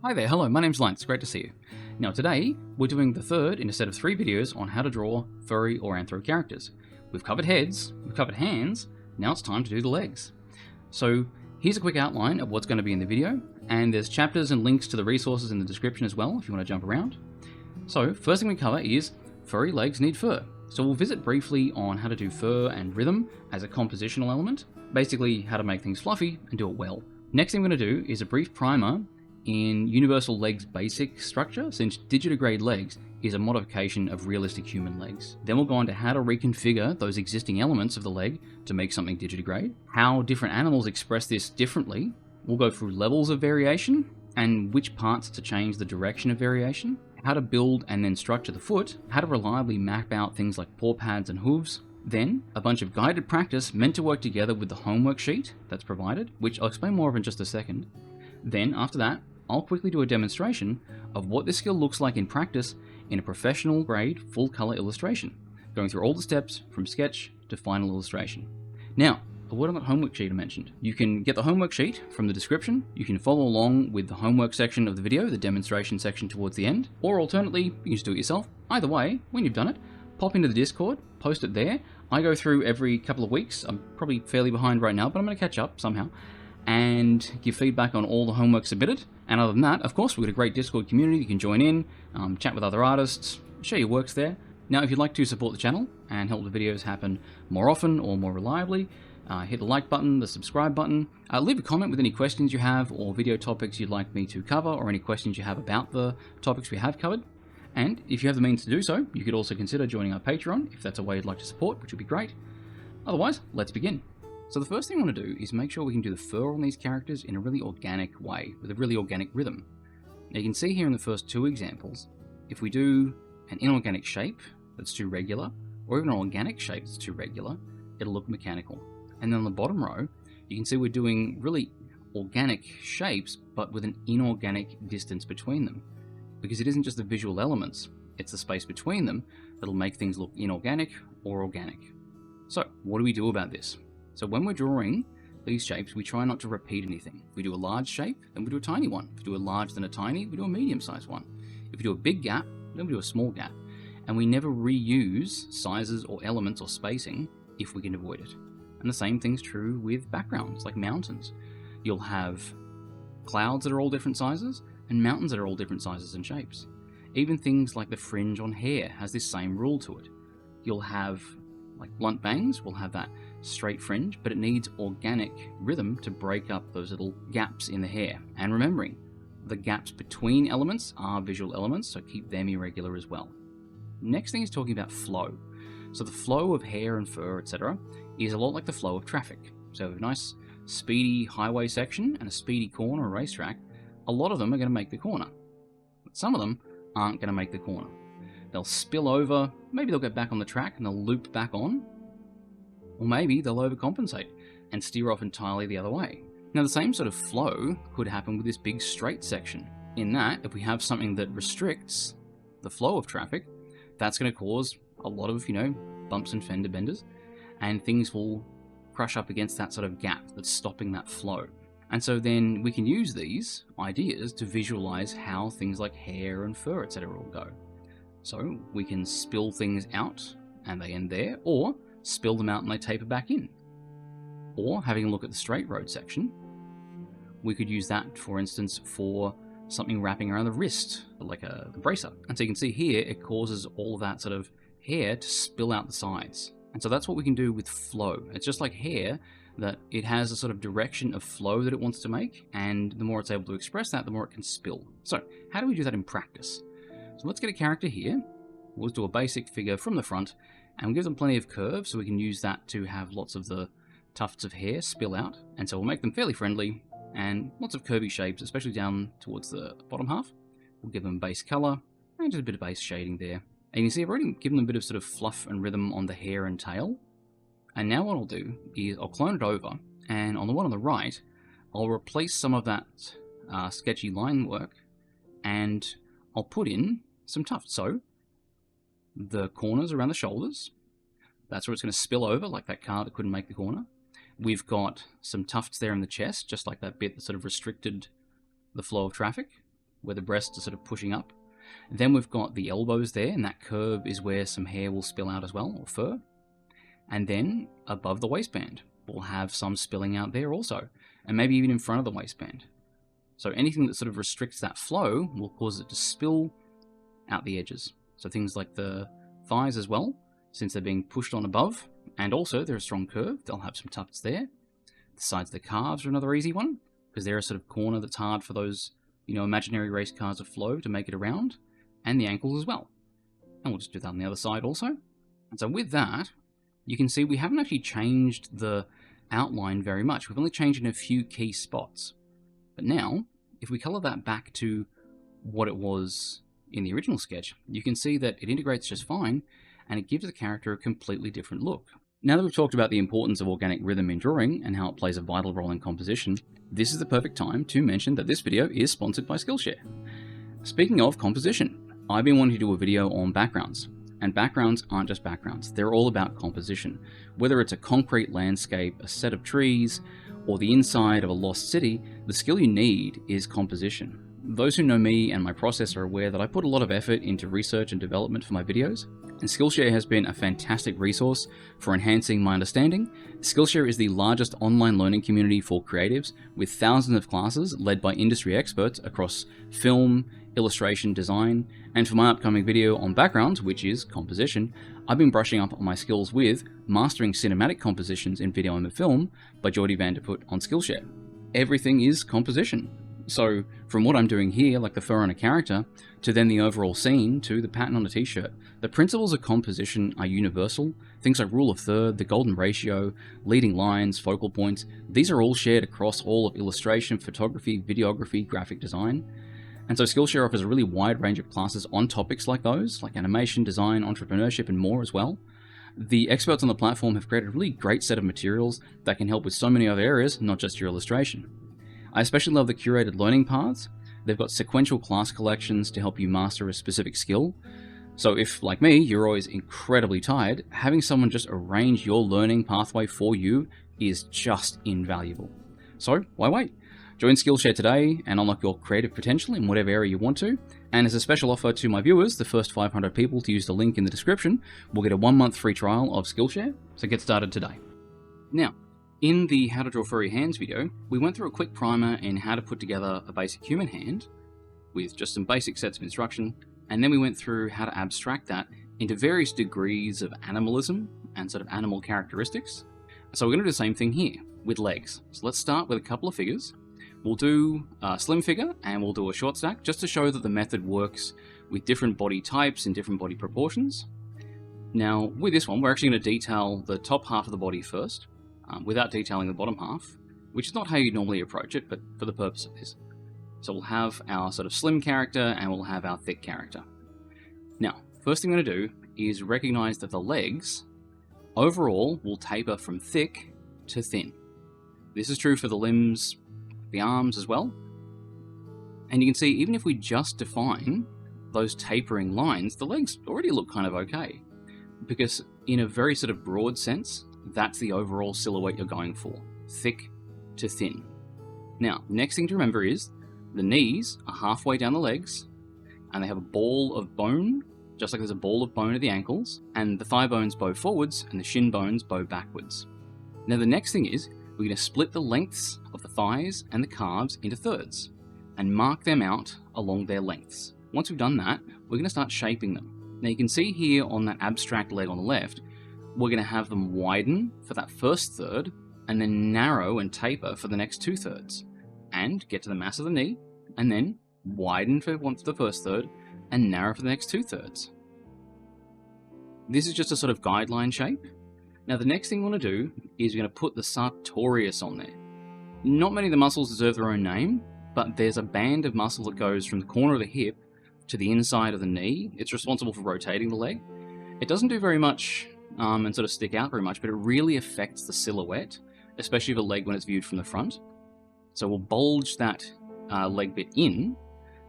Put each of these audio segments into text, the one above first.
Hi there, hello, my name's Lines, great to see you. Now today, we're doing the third in a set of 3 videos on how to draw furry or anthro characters. We've covered heads, we've covered hands, now it's time to do the legs. So here's a quick outline of what's going to be in the video, and there's chapters and links to the resources in the description as well if you want to jump around. So first thing we cover is furry legs need fur. So we'll visit briefly on how to do fur and rhythm as a compositional element, basically how to make things fluffy and do it well. Next thing we're going to do is a brief primer in Universal Legs basic structure, since Digitigrade legs is a modification of realistic human legs. Then we'll go on to how to reconfigure those existing elements of the leg to make something Digitigrade, how different animals express this differently. We'll go through levels of variation and which parts to change the direction of variation, how to build and then structure the foot, how to reliably map out things like paw pads and hooves, then a bunch of guided practice meant to work together with the homework sheet that's provided, which I'll explain more of in just a second. Then after that, I'll quickly do a demonstration of what this skill looks like in practice in a professional grade full color illustration, going through all the steps from sketch to final illustration. Now, a word on that homework sheet I mentioned. You can get the homework sheet from the description, you can follow along with the homework section of the video, the demonstration section towards the end, or alternately, you can just do it yourself. Either way, when you've done it, pop into the Discord, post it there. I go through every couple of weeks. I'm probably fairly behind right now, but I'm going to catch up somehow and give feedback on all the homework submitted. And other than that, of course, we've got a great Discord community. You can join in, chat with other artists, share your works there. Now, if you'd like to support the channel and help the videos happen more often or more reliably, hit the like button, the subscribe button, leave a comment with any questions you have or video topics you'd like me to cover or any questions you have about the topics we have covered. And if you have the means to do so, you could also consider joining our Patreon if that's a way you'd like to support, which would be great. Otherwise, let's begin. So the first thing I want to do is make sure we can do the fur on these characters in a really organic way, with a really organic rhythm. Now you can see here in the first 2 examples, if we do an inorganic shape that's too regular, or even an organic shape that's too regular, it'll look mechanical. And then on the bottom row, you can see we're doing really organic shapes, but with an inorganic distance between them. Because it isn't just the visual elements, it's the space between them that'll make things look inorganic or organic. So, what do we do about this? So when we're drawing these shapes, we try not to repeat anything. If we do a large shape, then we do a tiny one. If we do a large then a tiny, we do a medium-sized one. If we do a big gap, then we do a small gap. And we never reuse sizes or elements or spacing if we can avoid it. And the same thing's true with backgrounds, like mountains. You'll have clouds that are all different sizes, and mountains that are all different sizes and shapes. Even things like the fringe on hair has this same rule to it. You'll have, like blunt bangs, will have that straight fringe, but it needs organic rhythm to break up those little gaps in the hair. And remembering, the gaps between elements are visual elements, so keep them irregular as well. Next thing is talking about flow. So the flow of hair and fur, etc., is a lot like the flow of traffic. So a nice speedy highway section and a speedy corner or racetrack, a lot of them are going to make the corner. But some of them aren't going to make the corner. They'll spill over, maybe they'll get back on the track and they'll loop back on, or maybe they'll overcompensate and steer off entirely the other way. Now the same sort of flow could happen with this big straight section, in that if we have something that restricts the flow of traffic, that's going to cause a lot of, bumps and fender benders, and things will crush up against that sort of gap that's stopping that flow. And so then we can use these ideas to visualize how things like hair and fur, etc. will go. So we can spill things out and they end there, or spill them out and they taper back in. Or, having a look at the straight road section, we could use that, for instance, for something wrapping around the wrist, like a bracer. And so you can see here, it causes all of that sort of hair to spill out the sides. And so that's what we can do with flow. It's just like hair, that it has a sort of direction of flow that it wants to make, and the more it's able to express that, the more it can spill. So, how do we do that in practice? So let's get a character here. We'll do a basic figure from the front, and we'll give them plenty of curves, so we can use that to have lots of the tufts of hair spill out. And so we'll make them fairly friendly, and lots of curvy shapes, especially down towards the bottom half. We'll give them base color, and just a bit of base shading there. And you can see I've already given them a bit of sort of fluff and rhythm on the hair and tail. And now what I'll do is I'll clone it over, and on the one on the right, I'll replace some of that sketchy line work, and I'll put in some tufts. So, the corners around the shoulders, that's where it's going to spill over, like that car that couldn't make the corner. We've got some tufts there in the chest, just like that bit that sort of restricted the flow of traffic. where the breasts are sort of pushing up. Then we've got the elbows there, and that curve is where some hair will spill out as well, or fur. And then above the waistband, we'll have some spilling out there also, and maybe even in front of the waistband. So anything that sort of restricts that flow will cause it to spill out the edges. So things like the thighs as well, since they're being pushed on above, and also they're a strong curve, they'll have some tufts there. The sides of the calves are another easy one, because they're a sort of corner that's hard for those, imaginary race cars of flow to make it around, and the ankles as well. And we'll just do that on the other side also. And so with that, you can see we haven't actually changed the outline very much. We've only changed in a few key spots. But now, if we color that back to what it was in the original sketch, you can see that it integrates just fine, and it gives the character a completely different look. Now that we've talked about the importance of organic rhythm in drawing and how it plays a vital role in composition, this is the perfect time to mention that this video is sponsored by Skillshare. Speaking of composition, I've been wanting to do a video on backgrounds. And backgrounds aren't just backgrounds, they're all about composition. Whether it's a concrete landscape, a set of trees, or the inside of a lost city, the skill you need is composition. Those who know me and my process are aware that I put a lot of effort into research and development for my videos, and Skillshare has been a fantastic resource for enhancing my understanding. Skillshare is the largest online learning community for creatives, with thousands of classes led by industry experts across film, illustration, design, and for my upcoming video on backgrounds, which is composition, I've been brushing up on my skills with Mastering Cinematic Compositions in Video and Film by Jordy Vanderput on Skillshare. Everything is composition. So from what I'm doing here, like the fur on a character, to then the overall scene, to the pattern on a t-shirt, the principles of composition are universal. Things like rule of third, the golden ratio, leading lines, focal points, these are all shared across all of illustration, photography, videography, graphic design. And so Skillshare offers a really wide range of classes on topics like those, like animation, design, entrepreneurship, and more as well. The experts on the platform have created a really great set of materials that can help with so many other areas, not just your illustration. I especially love the curated learning paths. They've got sequential class collections to help you master a specific skill. So if, like me, you're always incredibly tired, having someone just arrange your learning pathway for you is just invaluable. So why wait? Join Skillshare today and unlock your creative potential in whatever area you want to. And as a special offer to my viewers, the first 500 people to use the link in the description will get a 1-month free trial of Skillshare. So get started today. Now, in the How to Draw Furry Hands video, we went through a quick primer in how to put together a basic human hand with just some basic sets of instruction, and then we went through how to abstract that into various degrees of animalism and sort of animal characteristics. So we're going to do the same thing here with legs. So let's start with a couple of figures. We'll do a slim figure and we'll do a short stack just to show that the method works with different body types and different body proportions. Now with this one, we're actually going to detail the top half of the body first, without detailing the bottom half, which is not how you normally approach it, but for the purpose of this. So we'll have our sort of slim character and we'll have our thick character. Now, first thing I'm going to do is recognize that the legs overall will taper from thick to thin. This is true for the limbs, the arms as well. And you can see, even if we just define those tapering lines, the legs already look kind of okay. Because in a very sort of broad sense, that's the overall silhouette you're going for, thick to thin. Now, next thing to remember is the knees are halfway down the legs, and they have a ball of bone, just like there's a ball of bone at the ankles, and the thigh bones bow forwards, and the shin bones bow backwards. Now the next thing is, we're going to split the lengths of the thighs and the calves into thirds, and mark them out along their lengths. Once we've done that, we're going to start shaping them. Now you can see here on that abstract leg on the left, we're going to have them widen for that first third, and then narrow and taper for the next 2/3, and get to the mass of the knee, and then widen for the first third, and narrow for the next 2/3. This is just a sort of guideline shape. Now the next thing we want to do is we're going to put the sartorius on there. Not many of the muscles deserve their own name, but there's a band of muscle that goes from the corner of the hip to the inside of the knee. It's responsible for rotating the leg. It doesn't do very much and sort of stick out very much, but it really affects the silhouette, especially of a leg when it's viewed from the front. So we'll bulge that leg bit in,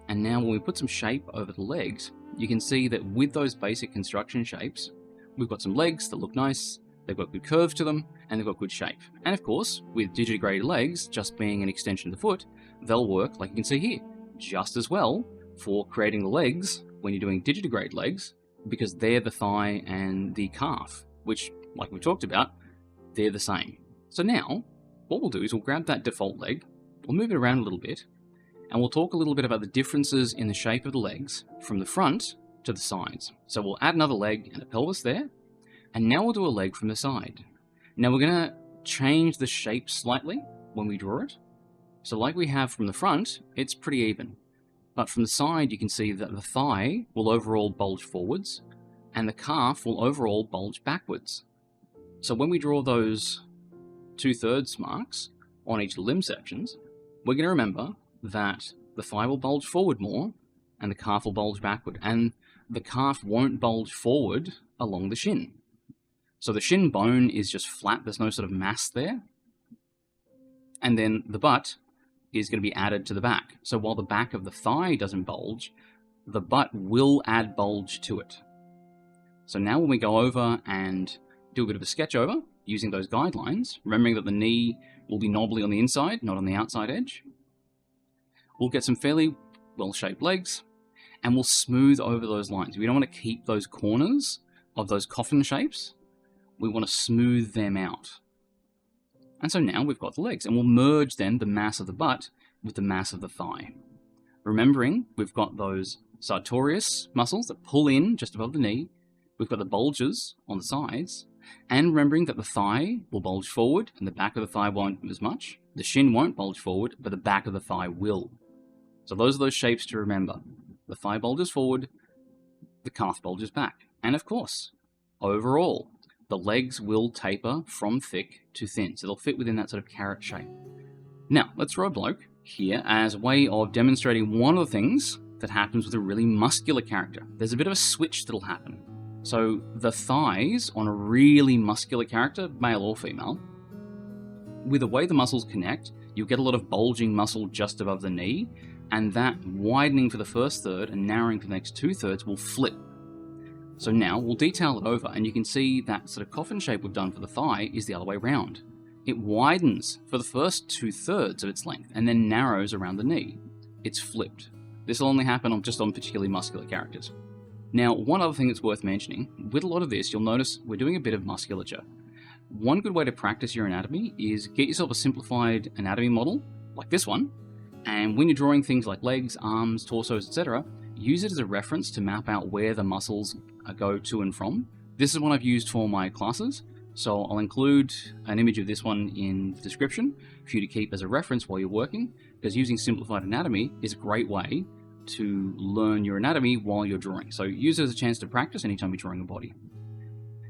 and now when we put some shape over the legs, you can see that with those basic construction shapes, we've got some legs that look nice, they've got good curve to them, and they've got good shape. And of course, with Digitigrade legs just being an extension of the foot, they'll work like you can see here. just as well for creating the legs when you're doing Digitigrade legs, because they're the thigh and the calf, which, like we talked about, they're the same. So now, what we'll do is we'll grab that default leg, we'll move it around a little bit, and we'll talk a little bit about the differences in the shape of the legs from the front to the sides. So we'll add another leg and a pelvis there, and now we'll do a leg from the side. Now we're going to change the shape slightly when we draw it. So like we have from the front, it's pretty even. But from the side, you can see that the thigh will overall bulge forwards, and the calf will overall bulge backwards. So when we draw those 2/3 marks on each limb sections, we're going to remember that the thigh will bulge forward more, and the calf will bulge backward, and the calf won't bulge forward along the shin. So the shin bone is just flat, there's no sort of mass there. And then the butt is going to be added to the back. So while the back of the thigh doesn't bulge, the butt will add bulge to it. So now when we go over and do a bit of a sketch over, using those guidelines, remembering that the knee will be knobbly on the inside, not on the outside edge, we'll get some fairly well-shaped legs, and we'll smooth over those lines. We don't want to keep those corners of those coffin shapes. We want to smooth them out. And so now we've got the legs, and we'll merge then the mass of the butt with the mass of the thigh. Remembering, we've got those sartorius muscles that pull in just above the knee, we've got the bulges on the sides, and remembering that the thigh will bulge forward, and the back of the thigh won't as much. The shin won't bulge forward, but the back of the thigh will. So those are those shapes to remember. The thigh bulges forward, the calf bulges back. And of course, overall, the legs will taper from thick to thin, so they'll fit within that sort of carrot shape. Now, let's draw a bloke here as a way of demonstrating one of the things that happens with a really muscular character. There's a bit of a switch that'll happen. So the thighs on a really muscular character, male or female, with the way the muscles connect, you'll get a lot of bulging muscle just above the knee, and that widening for the first third and narrowing for the next 2/3 will flip. So now we'll detail it over, and you can see that sort of coffin shape we've done for the thigh is the other way around. It widens for the first 2/3 of its length and then narrows around the knee. It's flipped. This will only happen just on particularly muscular characters. Now, one other thing that's worth mentioning, with a lot of this, you'll notice we're doing a bit of musculature. One good way to practice your anatomy is get yourself a simplified anatomy model, like this one, and when you're drawing things like legs, arms, torsos, etc., use it as a reference to map out where the muscles go to and from. This is one I've used for my classes, so I'll include an image of this one in the description for you to keep as a reference while you're working, because using simplified anatomy is a great way to learn your anatomy while you're drawing. So use it as a chance to practice anytime you're drawing a body.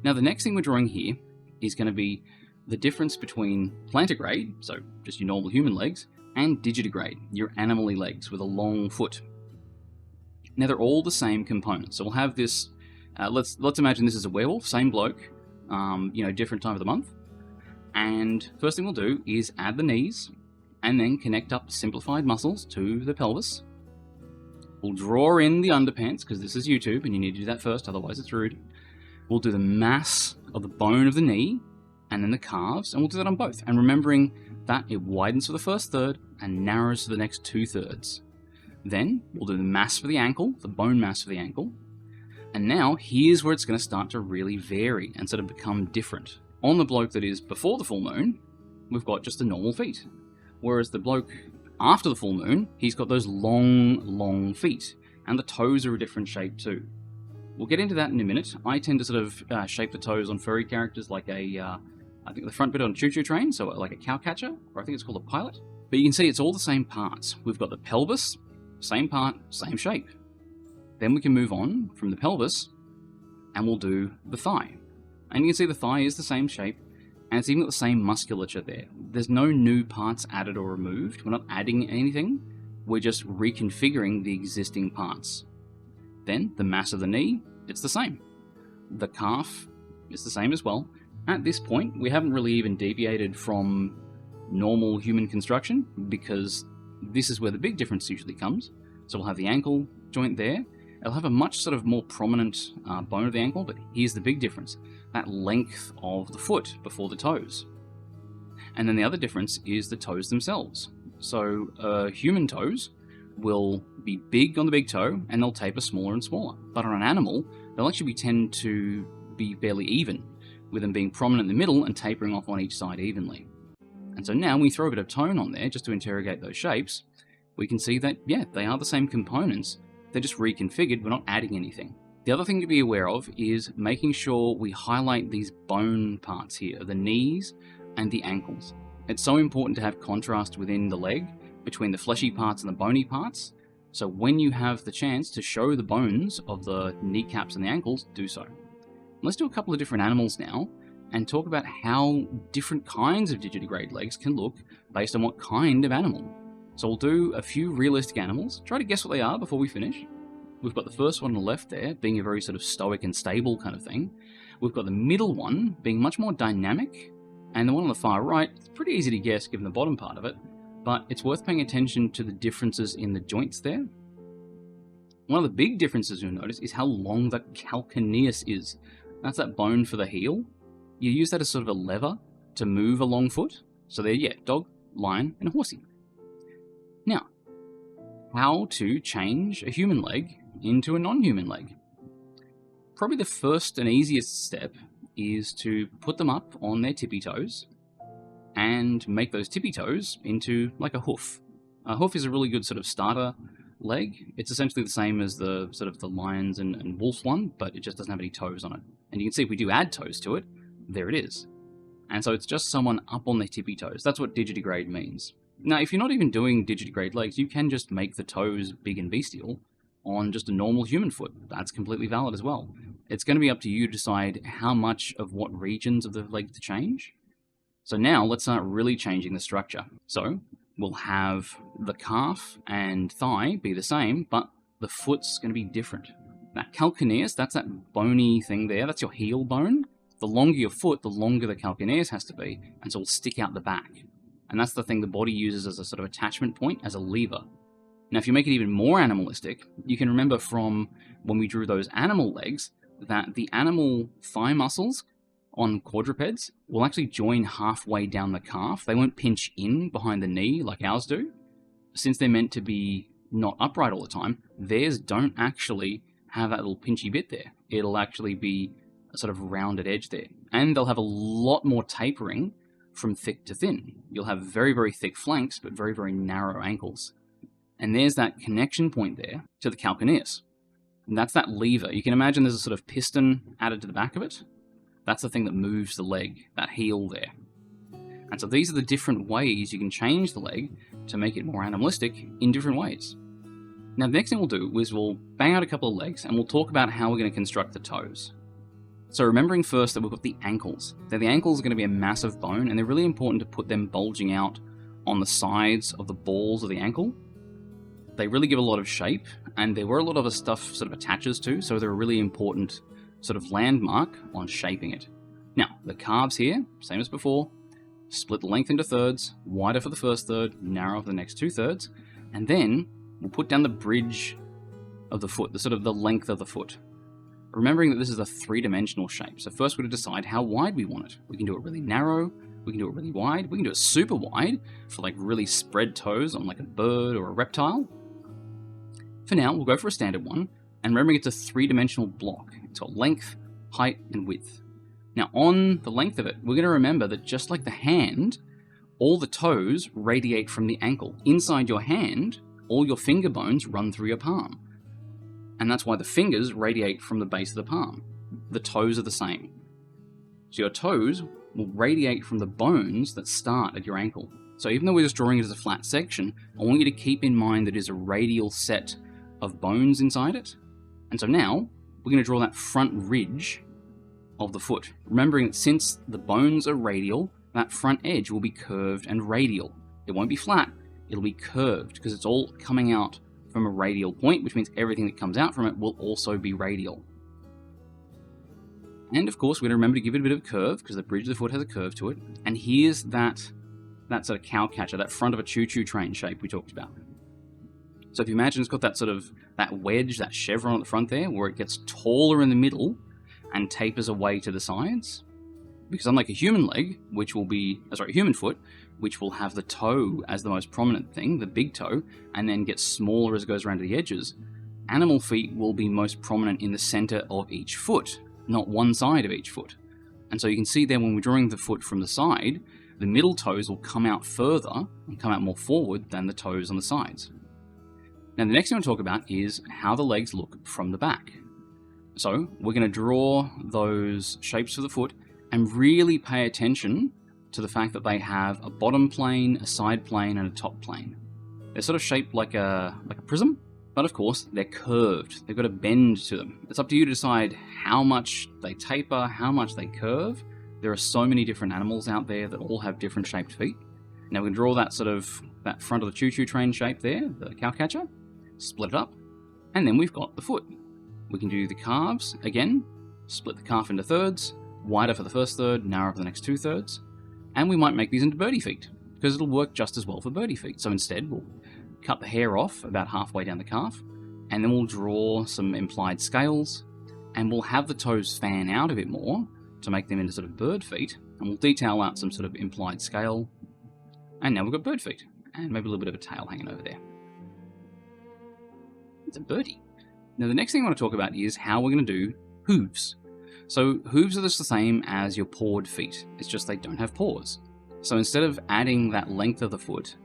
Now the next thing we're drawing here is going to be the difference between plantigrade, so just your normal human legs, and digitigrade, your animal-y legs with a long foot. Now they're all the same components. So we'll have this, let's imagine this is a werewolf, same bloke, different time of the month. And first thing we'll do is add the knees, and then connect up the simplified muscles to the pelvis. We'll draw in the underpants, because this is YouTube, and you need to do that first, otherwise it's rude. We'll do the mass of the bone of the knee, and then the calves, and we'll do that on both. And remembering that it widens for the first third, and narrows for the next 2/3. Then, we'll do the mass for the ankle, the bone mass for the ankle. And now, here's where it's going to start to really vary, and sort of become different. On the bloke that is before the full moon, we've got just the normal feet. Whereas the bloke after the full moon, he's got those long feet, and the toes are a different shape too. We'll get into that in a minute. I tend to sort of shape the toes on furry characters like I think the front bit on a choo-choo train, so like a cow catcher, or I think it's called a pilot. But you can see it's all the same parts. We've got the pelvis, same part, same shape. Then we can move on from the pelvis, and we'll do the thigh. And you can see the thigh is the same shape, and it's even got the same musculature there. There's no new parts added or removed. We're not adding anything. We're just reconfiguring the existing parts. Then, the mass of the knee, it's the same. The calf is the same as well. At this point, we haven't really even deviated from normal human construction, because this is where the big difference usually comes. So we'll have the ankle joint there. It'll have a much sort of more prominent bone of the ankle, but here's the big difference. That length of the foot before the toes. And then the other difference is the toes themselves. So human toes will be big on the big toe and they'll taper smaller and smaller. But on an animal, they'll actually tend to be fairly even, with them being prominent in the middle and tapering off on each side evenly. And so now when we throw a bit of tone on there just to interrogate those shapes, we can see that, yeah, they are the same components, they're just reconfigured, we're not adding anything. The other thing to be aware of is making sure we highlight these bone parts here, the knees and the ankles. It's so important to have contrast within the leg between the fleshy parts and the bony parts, so when you have the chance to show the bones of the kneecaps and the ankles, do so. Let's do a couple of different animals now, and talk about how different kinds of Digitigrade legs can look based on what kind of animal. So we'll do a few realistic animals, try to guess what they are before we finish. We've got the first one on the left there, being a very sort of stoic and stable kind of thing. We've got the middle one being much more dynamic, and the one on the far right, it's pretty easy to guess given the bottom part of it, but it's worth paying attention to the differences in the joints there. One of the big differences you'll notice is how long the calcaneus is. That's that bone for the heel. You use that as sort of a lever to move a long foot. So there, yeah, dog, lion, and a horsey. Now, how to change a human leg into a non-human leg? Probably the first and easiest step is to put them up on their tippy toes and make those tippy toes into like a hoof. A hoof is a really good sort of starter leg. It's essentially the same as the sort of the lions and wolf one, but it just doesn't have any toes on it. And you can see if we do add toes to it, there it is. And so it's just someone up on their tippy toes. That's what Digitigrade means. Now, if you're not even doing Digitigrade legs, you can just make the toes big and bestial on just a normal human foot. That's completely valid as well. It's going to be up to you to decide how much of what regions of the leg to change. So now let's start really changing the structure. So we'll have the calf and thigh be the same, but the foot's going to be different. That calcaneus, that's that bony thing there, that's your heel bone. The longer your foot, the longer the calcaneus has to be, and so it'll stick out the back. And that's the thing the body uses as a sort of attachment point, as a lever. Now, if you make it even more animalistic, you can remember from when we drew those animal legs that the animal thigh muscles on quadrupeds will actually join halfway down the calf. They won't pinch in behind the knee like ours do. Since they're meant to be not upright all the time, theirs don't actually have that little pinchy bit there. It'll actually be a sort of rounded edge there. And they'll have a lot more tapering from thick to thin. You'll have very, very thick flanks, but very, very narrow ankles. And there's that connection point there to the calcaneus. And that's that lever. You can imagine there's a sort of piston added to the back of it. That's the thing that moves the leg, that heel there. And so these are the different ways you can change the leg to make it more animalistic in different ways. Now, the next thing we'll do is we'll bang out a couple of legs and we'll talk about how we're going to construct the toes. So remembering first that we've got the ankles. Now, the ankles are going to be a massive bone, and they're really important to put them bulging out on the sides of the balls of the ankle. They really give a lot of shape, and they're where a lot of the stuff sort of attaches to, so they're a really important sort of landmark on shaping it. Now, the calves here, same as before, split the length into thirds, wider for the first third, narrow for the next 2/3, and then we'll put down the bridge of the foot, the sort of the length of the foot. Remembering that this is a 3-dimensional shape, so first we're going to decide how wide we want it. We can do it really narrow, we can do it really wide, we can do it super wide for like really spread toes on like a bird or a reptile. For now, we'll go for a standard one, and remembering it's a 3-dimensional block. It's got length, height, and width. Now on the length of it, we're going to remember that just like the hand, all the toes radiate from the ankle. Inside your hand, all your finger bones run through your palm. And that's why the fingers radiate from the base of the palm. The toes are the same. So your toes will radiate from the bones that start at your ankle. So even though we're just drawing it as a flat section, I want you to keep in mind that it is a radial set of bones inside it. And so now, we're going to draw that front ridge of the foot. Remembering that since the bones are radial, that front edge will be curved and radial. It won't be flat, it'll be curved, because it's all coming out from a radial point, which means everything that comes out from it will also be radial. And of course, we're going to remember to give it a bit of a curve, because the bridge of the foot has a curve to it. And here's that sort of cow catcher, that front of a choo-choo train shape we talked about. So if you imagine it's got that sort of, that wedge, that chevron at the front there, where it gets taller in the middle and tapers away to the sides. Because unlike a human leg, which will be, human foot, which will have the toe as the most prominent thing, the big toe, and then gets smaller as it goes around to the edges, animal feet will be most prominent in the center of each foot, not one side of each foot. And so you can see there when we're drawing the foot from the side, the middle toes will come out further and come out more forward than the toes on the sides. Now the next thing I want to talk about is how the legs look from the back. So we're going to draw those shapes for the foot and really pay attention to the fact that they have a bottom plane, a side plane, and a top plane. They're sort of shaped like a prism, but of course they're curved. They've got a bend to them. It's up to you to decide how much they taper, how much they curve. There are so many different animals out there that all have different shaped feet. Now we can draw that that front of the choo-choo train shape there, the cowcatcher, split it up, and then we've got the foot. We can do the calves again, split the calf into thirds, wider for the first third, narrower for the next 2/3, and we might make these into birdie feet, because it'll work just as well for birdie feet. So instead, we'll cut the hair off about halfway down the calf, and then we'll draw some implied scales, and we'll have the toes fan out a bit more to make them into sort of bird feet, and we'll detail out some sort of implied scale, and now we've got bird feet, and maybe a little bit of a tail hanging over there. It's a birdie. Now the next thing I want to talk about is how we're going to do hooves. So hooves are just the same as your pawed feet, it's just they don't have paws. So instead of adding that length of the foot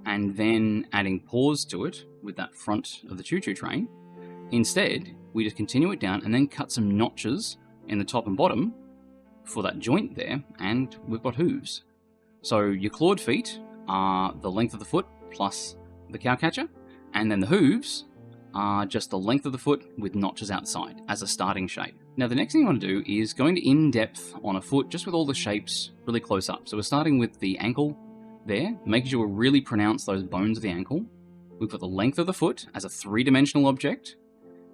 and then adding paws to it with that front of the choo-choo train, instead we just continue it down and then cut some notches in the top and bottom for that joint there, and we've got hooves. So your clawed feet are the length of the foot plus the cowcatcher, and then the hooves are just the length of the foot with notches outside as a starting shape. Now the next thing I want to do is go into in-depth on a foot just with all the shapes really close up. So we're starting with the ankle there, making sure we really pronounce those bones of the ankle. We've got the length of the foot as a three-dimensional object.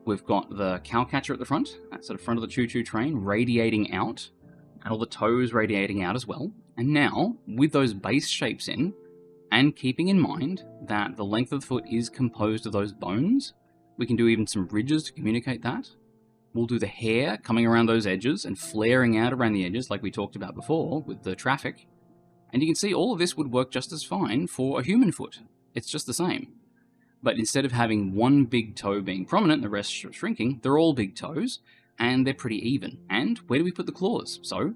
We've got the cowcatcher at the front, that sort of front of the choo-choo train, radiating out, and all the toes radiating out as well. And now, with those base shapes in, and keeping in mind that the length of the foot is composed of those bones, we can do even some ridges to communicate that. We'll do the hair coming around those edges and flaring out around the edges like we talked about before with the traffic. And you can see all of this would work just as fine for a human foot. It's just the same. But instead of having one big toe being prominent and the rest shrinking, they're all big toes, and they're pretty even. And where do we put the claws? So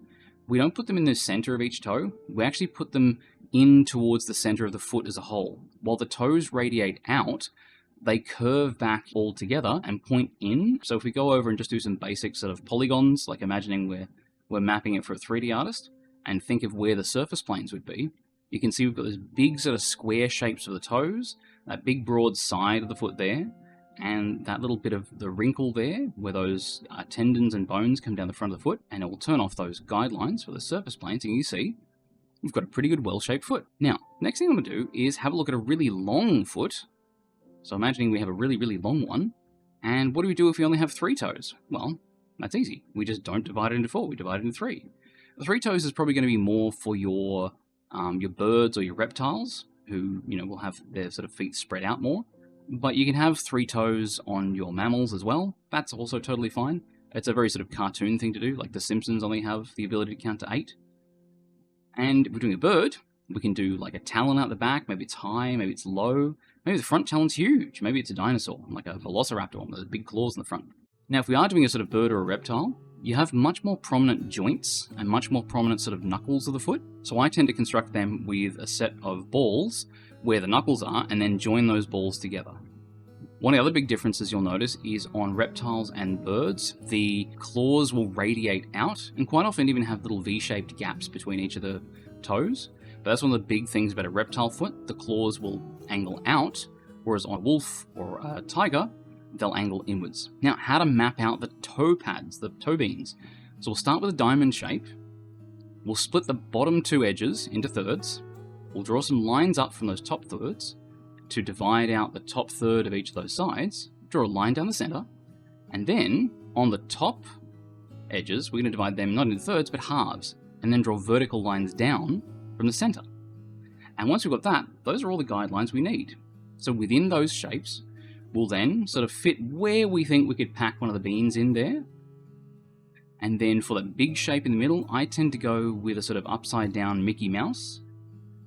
we don't put them in the center of each toe, we actually put them in towards the center of the foot as a whole. While the toes radiate out, they curve back all together and point in. So if we go over and just do some basic sort of polygons, like imagining we're mapping it for a 3D artist, and think of where the surface planes would be, you can see we've got those big sort of square shapes of the toes, that big broad side of the foot there, and that little bit of the wrinkle there, where those tendons and bones come down the front of the foot, and it will turn off those guidelines for the surface planes, and you see we've got a pretty good well-shaped foot. Now, next thing I'm going to do is have a look at a really long foot. So imagining we have a really, really long one, and what do we do if we only have 3 toes? Well, that's easy. We just don't divide it into 4, we divide it into 3. The 3 toes is probably going to be more for your birds or your reptiles, who will have their sort of feet spread out more. But you can have 3 toes on your mammals as well. That's also totally fine. It's a very sort of cartoon thing to do, like the Simpsons only have the ability to count to 8. And if we're doing a bird, we can do like a talon out the back, maybe it's high, maybe it's low, maybe the front talon's huge, maybe it's a dinosaur, like a velociraptor with those big claws in the front. Now if we are doing a sort of bird or a reptile, you have much more prominent joints and much more prominent sort of knuckles of the foot. So I tend to construct them with a set of balls where the knuckles are and then join those balls together. One of the other big differences you'll notice is on reptiles and birds, the claws will radiate out and quite often even have little V-shaped gaps between each of the toes. But that's one of the big things about a reptile foot. The claws will angle out, whereas on a wolf or a tiger, they'll angle inwards. Now, how to map out the toe pads, the toe beans. So we'll start with a diamond shape. We'll split the bottom 2 edges into thirds. We'll draw some lines up from those top thirds to divide out the top third of each of those sides. Draw a line down the center. And then, on the top edges, we're going to divide them not into thirds, but halves. And then draw vertical lines down from the center. And once we've got that, those are all the guidelines we need. So within those shapes, we'll then sort of fit where we think we could pack one of the beans in there. And then for that big shape in the middle, I tend to go with a sort of upside down Mickey Mouse.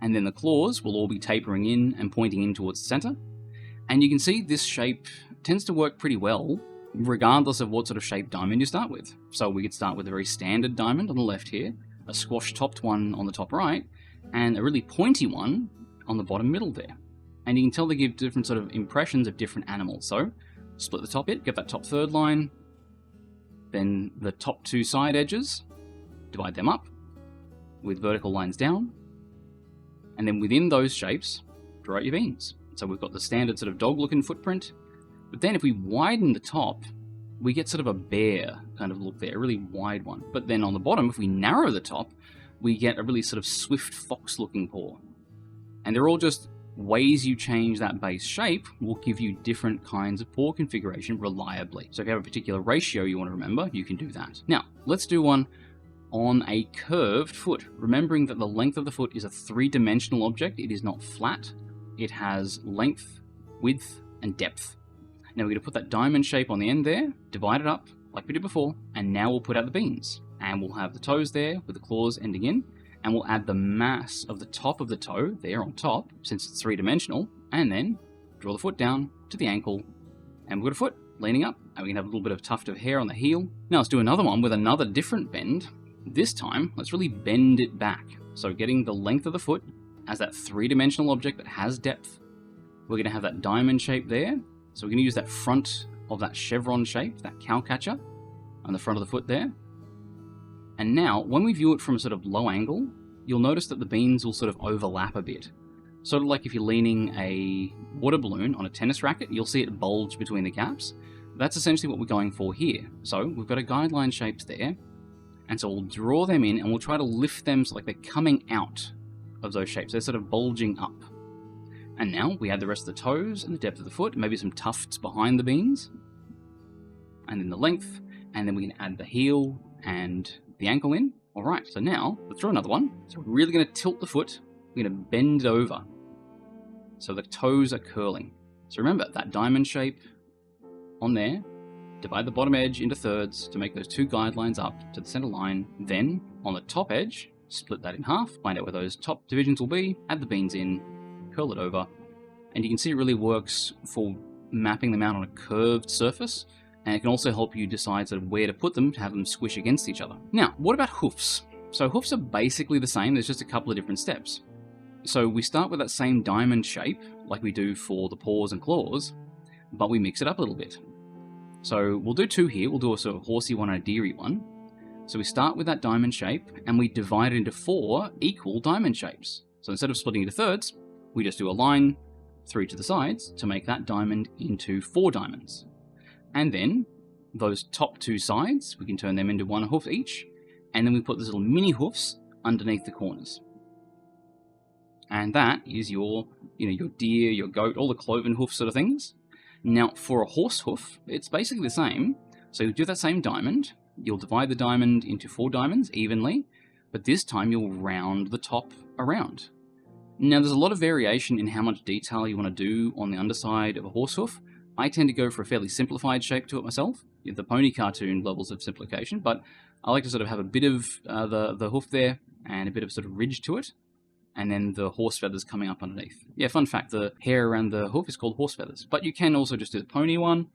And then the claws will all be tapering in and pointing in towards the center. And you can see this shape tends to work pretty well, regardless of what sort of shaped diamond you start with. So we could start with a very standard diamond on the left here, a squash-topped one on the top right, and a really pointy one on the bottom middle there. And you can tell they give different sort of impressions of different animals. So split the top bit, get that top third line, then the top two side edges, divide them up with vertical lines down, and then within those shapes, draw out your beans. So we've got the standard sort of dog-looking footprint, but then if we widen the top, we get sort of a bear kind of look there, a really wide one. But then on the bottom, if we narrow the top, we get a really sort of swift fox-looking paw. And they're all just ways you change that base shape will give you different kinds of paw configuration reliably. So if you have a particular ratio you want to remember, you can do that. Now, let's do one on a curved foot, remembering that the length of the foot is a three-dimensional object. It is not flat. It has length, width, and depth. Now we're going to put that diamond shape on the end there, divide it up like we did before, and now we'll put out the beans. And we'll have the toes there with the claws ending in, and we'll add the mass of the top of the toe there on top, since it's three-dimensional, and then draw the foot down to the ankle, and we've got a foot leaning up, and we can have a little bit of tuft of hair on the heel. Now let's do another one with another different bend. This time, let's really bend it back. So getting the length of the foot as that three-dimensional object that has depth. We're going to have that diamond shape there. So we're going to use that front of that chevron shape, that cowcatcher, on the front of the foot there. And now, when we view it from a sort of low angle, you'll notice that the beans will sort of overlap a bit. Sort of like if you're leaning a water balloon on a tennis racket, you'll see it bulge between the gaps. That's essentially what we're going for here. So we've got a guideline shapes there. And so we'll draw them in and we'll try to lift them so like they're coming out of those shapes. They're sort of bulging up. And now we add the rest of the toes and the depth of the foot, maybe some tufts behind the beans. And then the length, and then we can add the heel and the ankle in. Alright, so now, let's draw another one. So we're really going to tilt the foot, we're going to bend it over. So the toes are curling. So remember, that diamond shape on there, divide the bottom edge into thirds to make those two guidelines up to the center line. Then, on the top edge, split that in half, find out where those top divisions will be, add the beans in, curl it over, and you can see it really works for mapping them out on a curved surface, and it can also help you decide sort of where to put them to have them squish against each other. Now, what about hoofs? So hoofs are basically the same, there's just a couple of different steps. So we start with that same diamond shape, like we do for the paws and claws, but we mix it up a little bit. So we'll do two here, we'll do a sort of horsey one and a deery one. So we start with that diamond shape, and we divide it into 4 equal diamond shapes. So instead of splitting into thirds, we just do a line through to the sides to make that diamond into 4 diamonds. And then those top 2 sides, we can turn them into 1 hoof each, and then we put these little mini hoofs underneath the corners. And that is your deer, your goat, all the cloven hoof sort of things. Now for a horse hoof, it's basically the same. So you do that same diamond, you'll divide the diamond into 4 diamonds evenly, but this time you'll round the top around. Now there's a lot of variation in how much detail you want to do on the underside of a horse hoof. I tend to go for a fairly simplified shape to it myself, the pony cartoon levels of simplification, but I like to sort of have a bit of the hoof there and a bit of sort of ridge to it, and then the horse feathers coming up underneath. Yeah, fun fact, the hair around the hoof is called horse feathers, but you can also just do the pony one.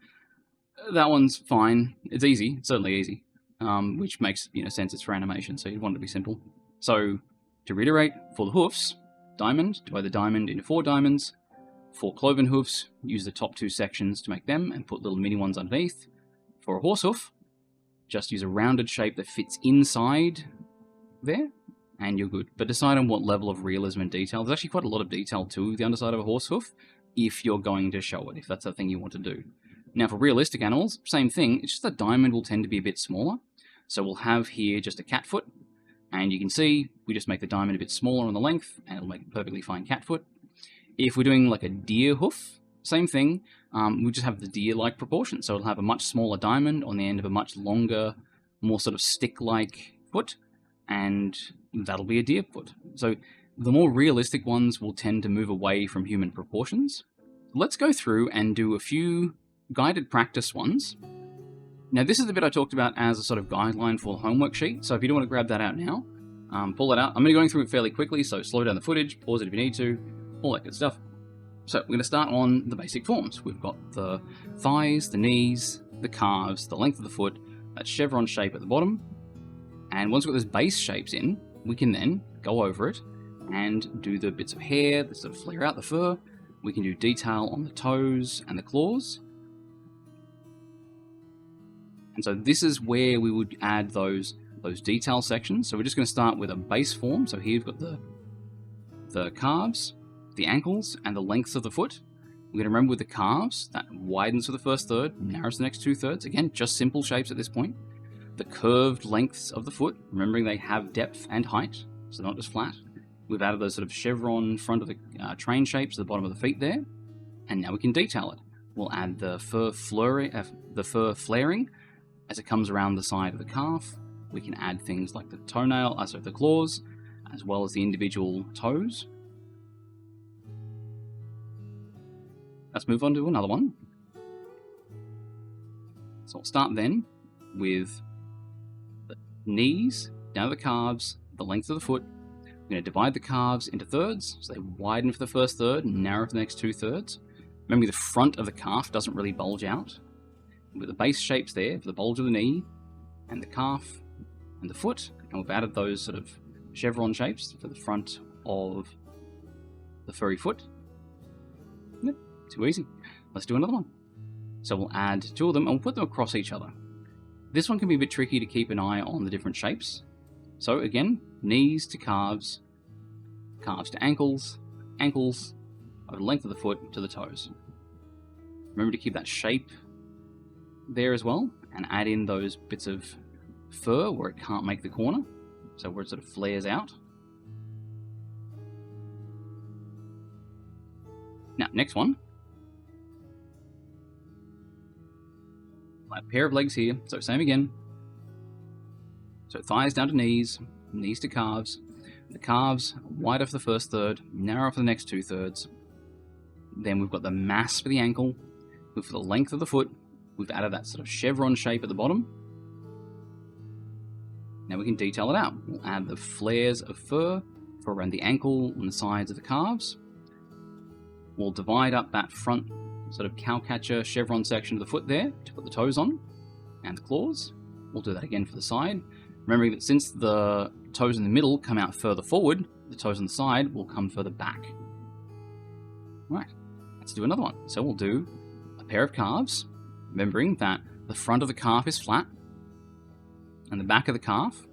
That one's fine. It's easy, it's certainly easy, which makes sense. It's for animation, so you'd want it to be simple. So to reiterate, for the hoofs, diamond, divide the diamond into 4 diamonds. For cloven hoofs, use the top 2 sections to make them and put little mini ones underneath. For a horse hoof, just use a rounded shape that fits inside there, and you're good. But decide on what level of realism and detail. There's actually quite a lot of detail to the underside of a horse hoof if you're going to show it, if that's the thing you want to do. Now for realistic animals, same thing, it's just the diamond will tend to be a bit smaller. So we'll have here just a cat foot, and you can see we just make the diamond a bit smaller on the length, and it'll make a perfectly fine cat foot. If we're doing like a deer hoof, same thing, we just have the deer-like proportion. So it'll have a much smaller diamond on the end of a much longer, more sort of stick-like foot, and that'll be a deer foot. So the more realistic ones will tend to move away from human proportions. Let's go through and do a few guided practice ones Now this is the bit I talked about as a sort of guideline for the homework sheet, so if you don't want to grab that out now, pull it out. I'm going to be going through it fairly quickly, so slow down the footage, pause it if you need to, all that good stuff. So we're going to start on the basic forms. We've got the thighs, the knees, the calves, the length of the foot, that chevron shape at the bottom, and once we've got those base shapes in, we can then go over it and do the bits of hair that sort of flare out the fur. We can do detail on the toes and the claws. And so this is where we would add those detail sections. So we're just going to start with a base form. So here we've got the calves, the ankles, and the lengths of the foot. We're going to remember with the calves, that widens for the first third, narrows the next 2/3. Again, just simple shapes at this point. The curved lengths of the foot, remembering they have depth and height, so not just flat. We've added those sort of chevron front of the train shapes to the bottom of the feet there, and now we can detail it. We'll add the fur flaring as it comes around the side of the calf. We can add things like the the claws, as well as the individual toes. Let's move on to another one. So we'll start then with the knees, down to the calves, the length of the foot. We're going to divide the calves into thirds, so they widen for the first third and narrow for the next 2/3. Remember, the front of the calf doesn't really bulge out. With the base shapes there for the bulge of the knee and the calf and the foot, and we've added those sort of chevron shapes for the front of the furry foot. Yep, too easy. Let's do another one. So we'll add 2 of them and we'll put them across each other. This one can be a bit tricky to keep an eye on the different shapes. So again, knees to calves, calves to ankles, ankles over the length of the foot to the toes. Remember to keep that shape there as well, and add in those bits of fur where it can't make the corner, so where it sort of flares out. Now, next one. A pair of legs here, so same again. So thighs down to knees, knees to calves. The calves wider for the first third, narrow for the next 2/3. Then we've got the mass for the ankle. For the length of the foot, we've added that sort of chevron shape at the bottom. Now we can detail it out. We'll add the flares of fur for around the ankle and the sides of the calves. We'll divide up that front sort of cowcatcher chevron section of the foot there to put the toes on and the claws. We'll do that again for the side. Remembering that since the toes in the middle come out further forward, the toes on the side will come further back. Right, let's do another one. So we'll do a pair of calves, remembering that the front of the calf is flat and the back of the calf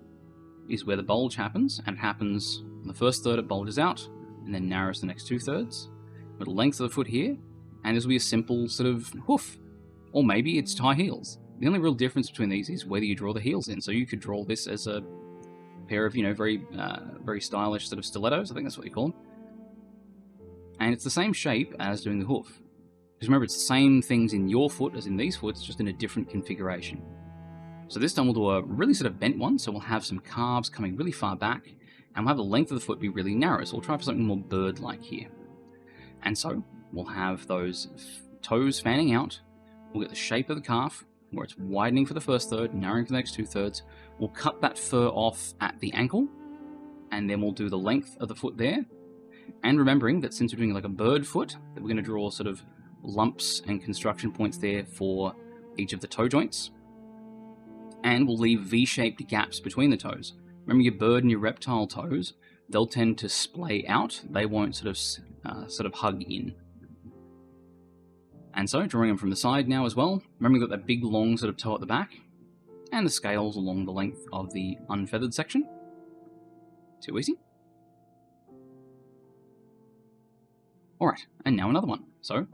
is where the bulge happens, and it happens in the first third it bulges out and then narrows the next 2/3. With the length of the foot here, and this will be a simple sort of hoof, or maybe it's high heels. The only real difference between these is whether you draw the heels in. So you could draw this as a pair of, very stylish sort of stilettos. I think that's what you call them. And it's the same shape as doing the hoof. Because remember, it's the same things in your foot as in these foots, just in a different configuration. So this time we'll do a really sort of bent one. So we'll have some calves coming really far back, and we'll have the length of the foot be really narrow. So we'll try for something more bird-like here. And so we'll have those toes fanning out. We'll get the shape of the calf, where it's widening for the first third, narrowing for the next 2/3. We'll cut that fur off at the ankle, and then we'll do the length of the foot there. And remembering that since we're doing like a bird foot, that we're going to draw sort of lumps and construction points there for each of the toe joints. And we'll leave V-shaped gaps between the toes. Remember your bird and your reptile toes, they'll tend to splay out. They won't sort of hug in. And so, drawing them from the side now as well, remember you've got that big long sort of toe at the back, and the scales along the length of the unfeathered section. Too easy. Alright, and now another one. So,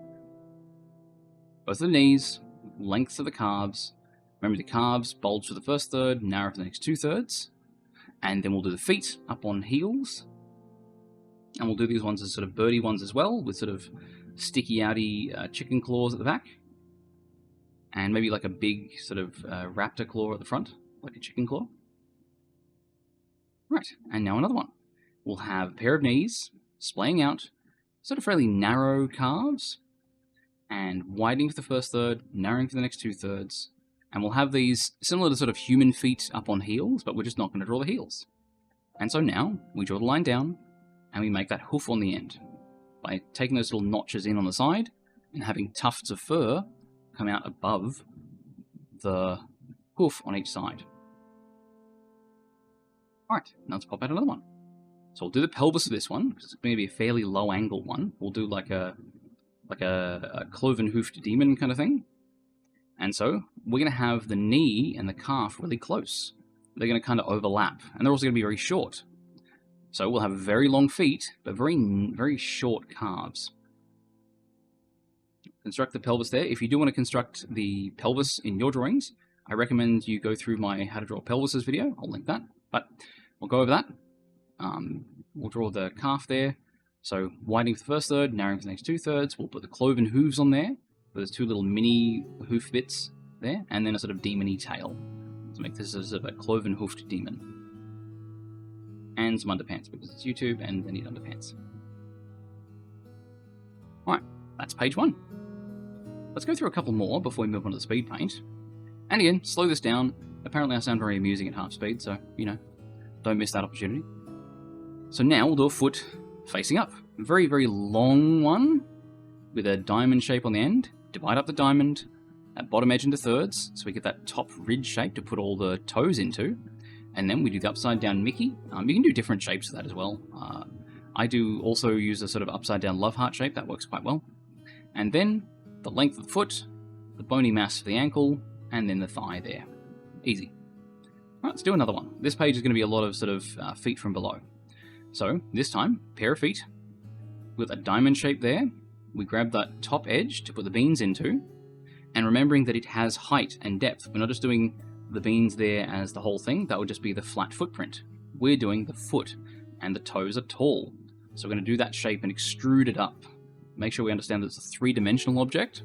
both of the knees, lengths of the calves. Remember the calves bulge for the first third, narrow for the next 2/3. And then we'll do the feet up on heels. And we'll do these ones as sort of birdie ones as well, with sort of sticky outy chicken claws at the back. And maybe like a big sort of raptor claw at the front, like a chicken claw. Right, and now another one. We'll have a pair of knees, splaying out, sort of fairly narrow calves, and widening for the first third, narrowing for the next 2/3. And we'll have these similar to sort of human feet up on heels, but we're just not going to draw the heels. And so now we draw the line down and we make that hoof on the end by taking those little notches in on the side and having tufts of fur come out above the hoof on each side. Alright, now let's pop out another one. So we'll do the pelvis of this one, because it's going to be a fairly low angle one. We'll do like a cloven-hoofed demon kind of thing. And so we're going to have the knee and the calf really close. They're going to kind of overlap, and they're also going to be very short. So we'll have very long feet, but very short calves. Construct the pelvis there. If you do want to construct the pelvis in your drawings, I recommend you go through my How to Draw Pelvises video. I'll link that, but we'll go over that. We'll draw the calf there. So widening for the first third, narrowing for the next 2/3. We'll put the cloven hooves on there. There's 2 little mini hoof bits there, and then a sort of demon-y tail to make this a sort of a cloven-hoofed demon. And some underpants, because it's YouTube and they need underpants. Alright, that's page 1. Let's go through a couple more before we move on to the speed paint. And again, slow this down. Apparently I sound very amusing at half speed, so, don't miss that opportunity. So now we'll do a foot facing up. A very, very long one with a diamond shape on the end. Divide up the diamond, that bottom edge into thirds, so we get that top ridge shape to put all the toes into. And then we do the upside down Mickey. You can do different shapes of that as well. I do also use a sort of upside down love heart shape, that works quite well. And then the length of the foot, the bony mass for the ankle, and then the thigh there. Easy. Alright, let's do another one. This page is going to be a lot of sort of feet from below. So, this time, pair of feet, with a diamond shape there. We grab that top edge to put the beans into, and remembering that it has height and depth. We're not just doing the beans there as the whole thing, that would just be the flat footprint. We're doing the foot, and the toes are tall. So we're going to do that shape and extrude it up. Make sure we understand that it's a 3-dimensional object.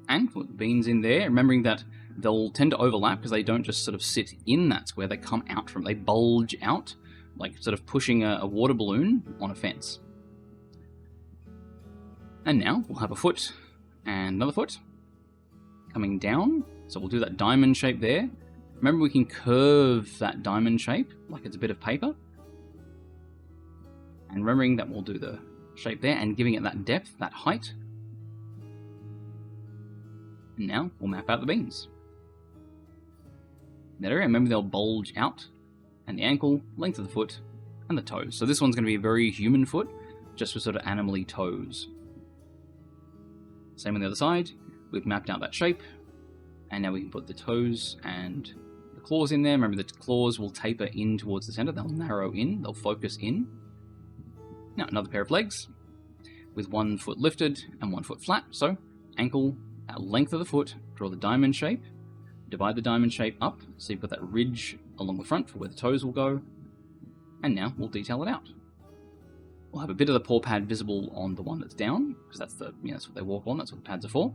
And put the beans in there, remembering that they'll tend to overlap because they don't just sort of sit in that square, they come out from it, they bulge out, like sort of pushing a water balloon on a fence. And now we'll have a foot and another foot coming down. So we'll do that diamond shape there. Remember, we can curve that diamond shape like it's a bit of paper. And remembering that we'll do the shape there and giving it that depth, that height. And now we'll map out the beans. That area, remember they'll bulge out. And the ankle, length of the foot, and the toes. So this one's going to be a very human foot, just with sort of animal-y toes. Same on the other side. We've mapped out that shape. And now we can put the toes and the claws in there. Remember, the claws will taper in towards the center. They'll narrow in. They'll focus in. Now, another pair of legs with 1 foot lifted and 1 foot flat. So, ankle, length of the foot, draw the diamond shape. Divide the diamond shape up, so you've got that ridge along the front for where the toes will go. And now we'll detail it out. We'll have a bit of the paw pad visible on the one that's down, because that's that's what they walk on, that's what the pads are for.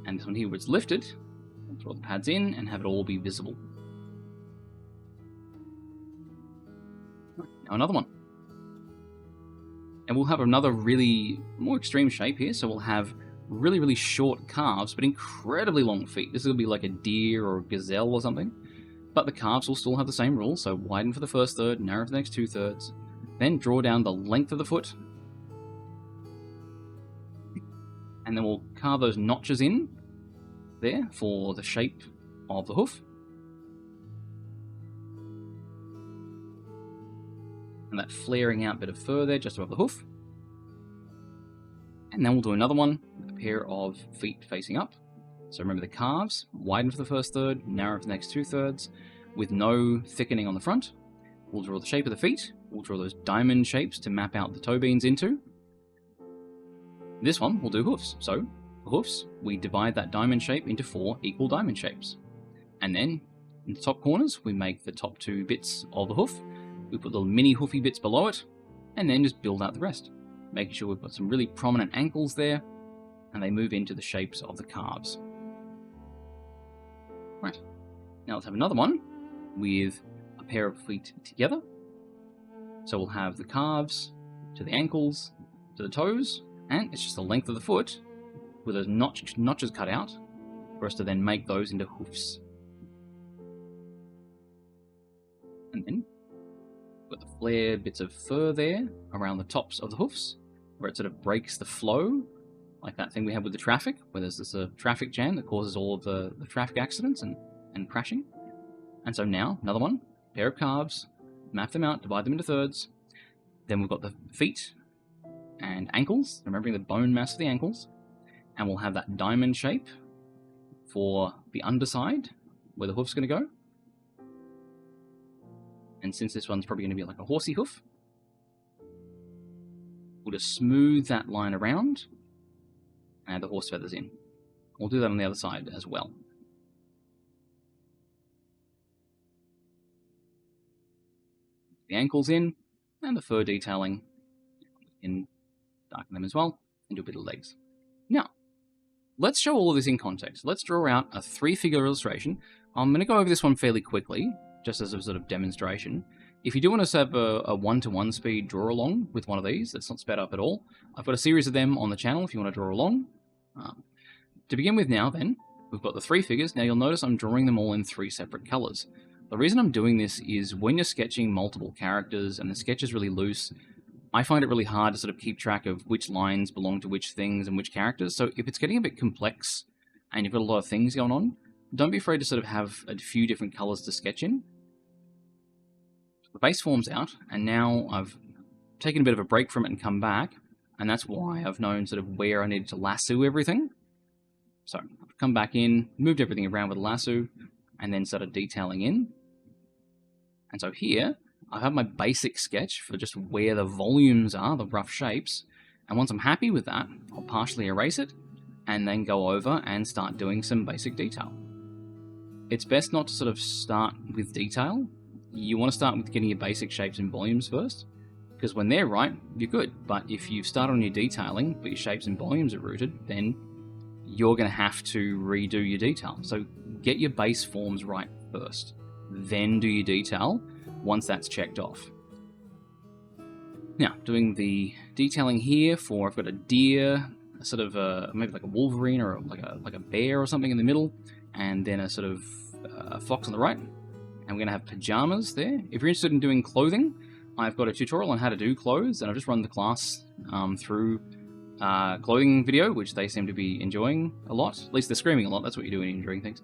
And this one here where it's lifted, we'll draw the pads in and have it all be visible. Now another one. And we'll have another really more extreme shape here, so we'll have really, really short calves, but incredibly long feet. This will be like a deer or a gazelle or something. But the calves will still have the same rules, so widen for the first third, narrow for the next 2/3. Then draw down the length of the foot. And then we'll carve those notches in there for the shape of the hoof. And that flaring out bit of fur there just above the hoof. And then we'll do another one with a pair of feet facing up. So remember the calves, widen for the first third, narrow for the next 2/3, with no thickening on the front. We'll draw the shape of the feet. We'll draw those diamond shapes to map out the toe beans into. This one, we'll do hoofs. So, for hoofs, we divide that diamond shape into 4 equal diamond shapes. And then, in the top corners, we make the top 2 bits of the hoof. We put little mini hoofy bits below it, and then just build out the rest. Making sure we've got some really prominent ankles there, and they move into the shapes of the calves. Right, now let's have another one with a pair of feet together. So we'll have the calves to the ankles to the toes, and it's just the length of the foot with those notches cut out. for us to then make those into hoofs. And then we've got the flare bits of fur there around the tops of the hoofs, where it sort of breaks the flow, like that thing we have with the traffic, where there's this traffic jam that causes all of the traffic accidents and crashing. And so now, another one, pair of calves, map them out, divide them into thirds. Then we've got the feet and ankles, remembering the bone mass of the ankles. And we'll have that diamond shape for the underside, where the hoof's going to go. And since this one's probably going to be like a horsey hoof, we'll just smooth that line around and add the horse feathers in. We'll do that on the other side as well. The ankles in, and the fur detailing. We can darken them as well, and do a bit of legs. Now, let's show all of this in context. Let's draw out a 3-figure illustration. I'm going to go over this one fairly quickly, just as a sort of demonstration. If you do want to have a 1-to-1 speed draw along with one of these, that's not sped up at all, I've got a series of them on the channel if you want to draw along. To begin with now then, we've got the 3 figures. Now you'll notice I'm drawing them all in 3 separate colours. The reason I'm doing this is when you're sketching multiple characters and the sketch is really loose, I find it really hard to sort of keep track of which lines belong to which things and which characters. So if it's getting a bit complex and you've got a lot of things going on, don't be afraid to sort of have a few different colours to sketch in. The base form's out, and now I've taken a bit of a break from it and come back, and that's why I've known sort of where I needed to lasso everything. So I've come back in, moved everything around with a lasso, and then started detailing in. And so here, I have my basic sketch for just where the volumes are, the rough shapes, and once I'm happy with that, I'll partially erase it, and then go over and start doing some basic detail. It's best not to sort of start with detail. You want to start with getting your basic shapes and volumes first, because when they're right, you're good. But if you start on your detailing, but your shapes and volumes are rooted, then you're going to have to redo your detail. So get your base forms right first, then do your detail once that's checked off. Now, doing the detailing here for, I've got a deer, a sort of maybe like a wolverine or like a bear or something in the middle, and then a sort of fox on the right. And we're going to have pajamas there. If you're interested in doing clothing, I've got a tutorial on how to do clothes, and I've just run the class through clothing video, which they seem to be enjoying a lot. At least they're screaming a lot. That's what you do when you're enjoying things.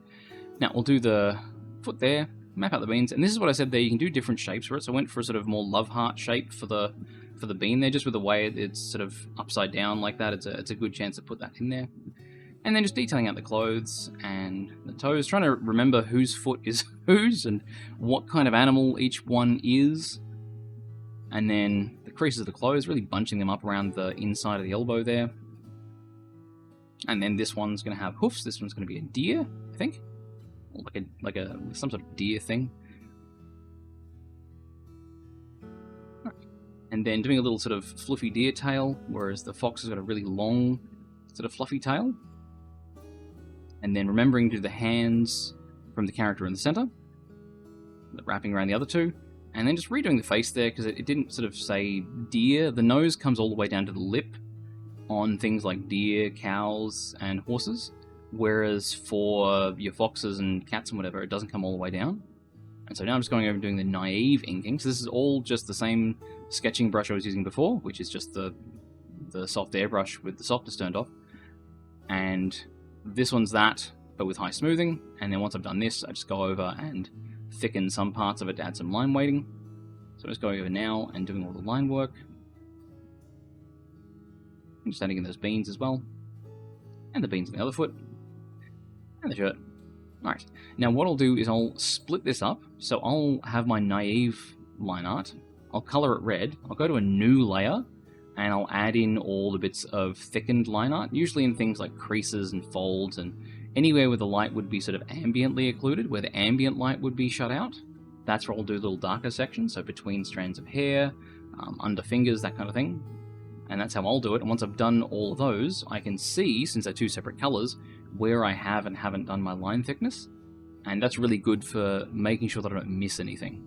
Now, we'll do the foot there, map out the beans, and this is what I said there. You can do different shapes for it. So I went for a sort of more love heart shape for the bean there, just with the way it's sort of upside down like that. It's a good chance to put that in there. And then just detailing out the clothes and the toes, trying to remember whose foot is whose and what kind of animal each one is. And then the creases of the clothes, really bunching them up around the inside of the elbow there. And then this one's going to have hoofs. This one's going to be a deer, I think. Or like some sort of deer thing. And then doing a little sort of fluffy deer tail, whereas the fox has got a really long sort of fluffy tail. And then remembering to do the hands from the character in the center, wrapping around the other two, and then just redoing the face there because it didn't sort of say deer. The nose comes all the way down to the lip on things like deer, cows, and horses, whereas for your foxes and cats and whatever, it doesn't come all the way down. And so now I'm just going over and doing the naive inking. So this is all just the same sketching brush I was using before, which is just the soft airbrush with the softness turned off. And this one's that, but with high smoothing. And then once I've done this, I just go over and thicken some parts of it to add some line weighting. So I'm just going over now and doing all the line work. I'm just adding in those beans as well. And the beans on the other foot. And the shirt. Alright, now what I'll do is I'll split this up. So I'll have my naive line art. I'll color it red. I'll go to a new layer. And I'll add in all the bits of thickened line art, usually in things like creases and folds and anywhere where the light would be sort of ambiently occluded, where the ambient light would be shut out. That's where I'll do little darker sections, so between strands of hair, under fingers, that kind of thing. And that's how I'll do it. And once I've done all of those, I can see, since they're two separate colors, where I have and haven't done my line thickness. And that's really good for making sure that I don't miss anything.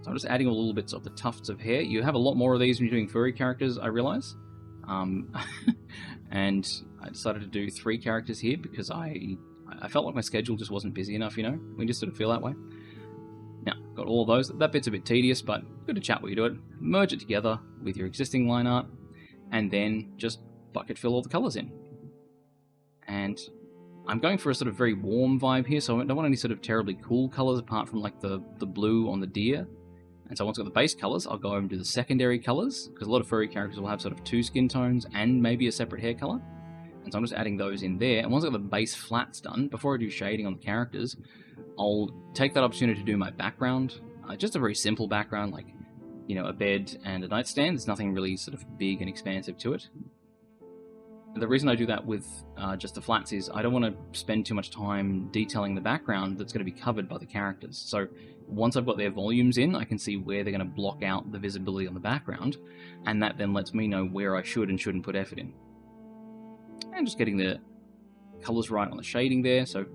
So I'm just adding all little bits of the tufts of hair. You have a lot more of these when you're doing furry characters, I realize. and I decided to do 3 characters here because I felt like my schedule just wasn't busy enough, you know? We just sort of feel that way. Now, got all of those. That bit's a bit tedious, but good to chat while you do it. Merge it together with your existing line art, and then just bucket fill all the colours in. And I'm going for a sort of very warm vibe here, so I don't want any sort of terribly cool colours apart from like the blue on the deer. And so once I've got the base colours, I'll go over and do the secondary colours, because a lot of furry characters will have sort of 2 skin tones and maybe a separate hair colour. And so I'm just adding those in there. And once I've got the base flats done, before I do shading on the characters, I'll take that opportunity to do my background. Just a very simple background, like, you know, a bed and a nightstand. There's nothing really sort of big and expansive to it. And the reason I do that with just the flats is I don't want to spend too much time detailing the background that's going to be covered by the characters. So once I've got their volumes in, I can see where they're going to block out the visibility on the background, and that then lets me know where I should and shouldn't put effort in. And just getting the colours right on the shading there. So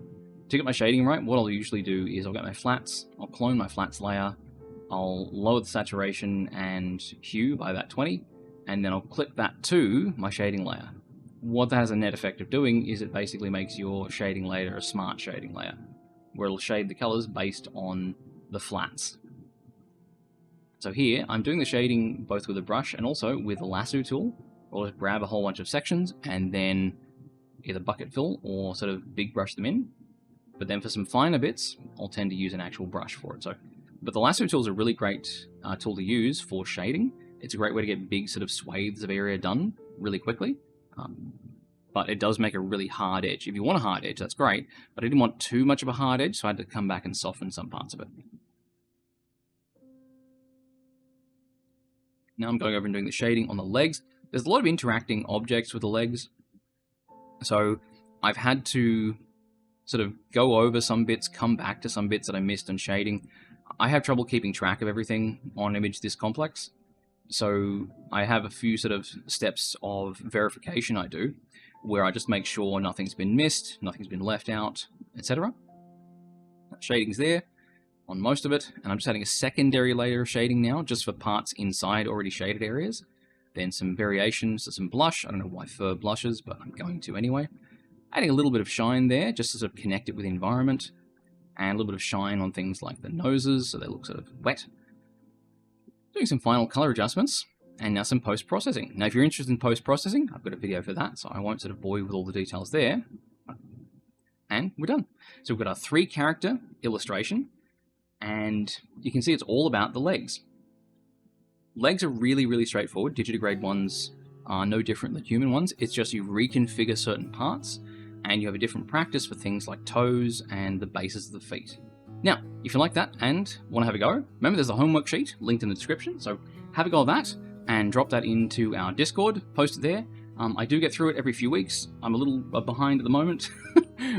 to get my shading right, what I'll usually do is I'll get my flats, I'll clone my flats layer, I'll lower the saturation and hue by about 20, and then I'll clip that to my shading layer. What that has a net effect of doing is it basically makes your shading layer a smart shading layer, where it'll shade the colours based on the flats. So here, I'm doing the shading both with a brush and also with a lasso tool. I'll just grab a whole bunch of sections and then either bucket fill or sort of big brush them in. But then for some finer bits, I'll tend to use an actual brush for it. But the lasso tool is a really great tool to use for shading. It's a great way to get big sort of swathes of area done really quickly. But it does make a really hard edge. If you want a hard edge, that's great, but I didn't want too much of a hard edge, so I had to come back and soften some parts of it. Now I'm going over and doing the shading on the legs. There's a lot of interacting objects with the legs, so I've had to sort of go over some bits, come back to some bits that I missed on shading. I have trouble keeping track of everything on an image this complex, so I have a few sort of steps of verification I do, where I just make sure nothing's been missed, nothing's been left out, etc. Shading's there on most of it, and I'm just adding a secondary layer of shading now, just for parts inside already shaded areas. Then some variations, so some blush. I don't know why fur blushes, but I'm going to anyway. Adding a little bit of shine there, just to sort of connect it with the environment, and a little bit of shine on things like the noses, so they look sort of wet. Doing some final color adjustments, and now some post-processing. Now, if you're interested in post-processing, I've got a video for that, so I won't sort of bore you with all the details there. And we're done. So we've got our 3-character illustration, and you can see it's all about the legs. Legs are really, really straightforward. Digitigrade ones are no different than human ones. It's just you reconfigure certain parts, and you have a different practice for things like toes and the bases of the feet. Now, if you like that and want to have a go, remember there's a homework sheet linked in the description, so have a go at that and drop that into our Discord, post it there. I do get through it every few weeks. I'm a little behind at the moment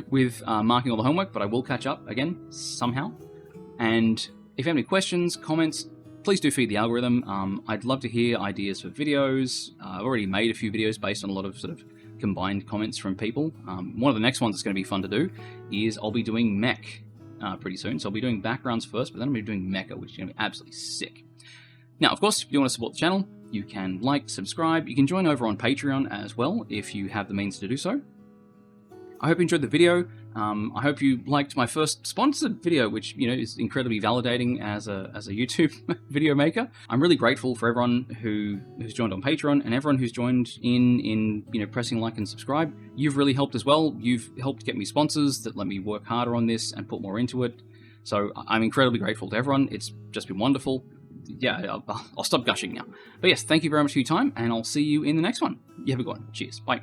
with marking all the homework, but I will catch up again somehow. And if you have any questions, comments, please do feed the algorithm. I'd love to hear ideas for videos. I've already made a few videos based on a lot of sort of combined comments from people. One of the next ones that's going to be fun to do is I'll be doing mech pretty soon. So I'll be doing backgrounds first, but then I'll be doing mecha, which is going to be absolutely sick. Now, of course, if you want to support the channel, you can like, subscribe. You can join over on Patreon as well if you have the means to do so. I hope you enjoyed the video. I hope you liked my first sponsored video, which, you know, is incredibly validating as a YouTube video maker. I'm really grateful for everyone who's joined on Patreon and everyone who's joined in you know, pressing like and subscribe. You've really helped as well. You've helped get me sponsors that let me work harder on this and put more into it. So I'm incredibly grateful to everyone. It's just been wonderful. Yeah, I'll stop gushing now. But yes, thank you very much for your time, and I'll see you in the next one. You have a good one. Cheers. Bye.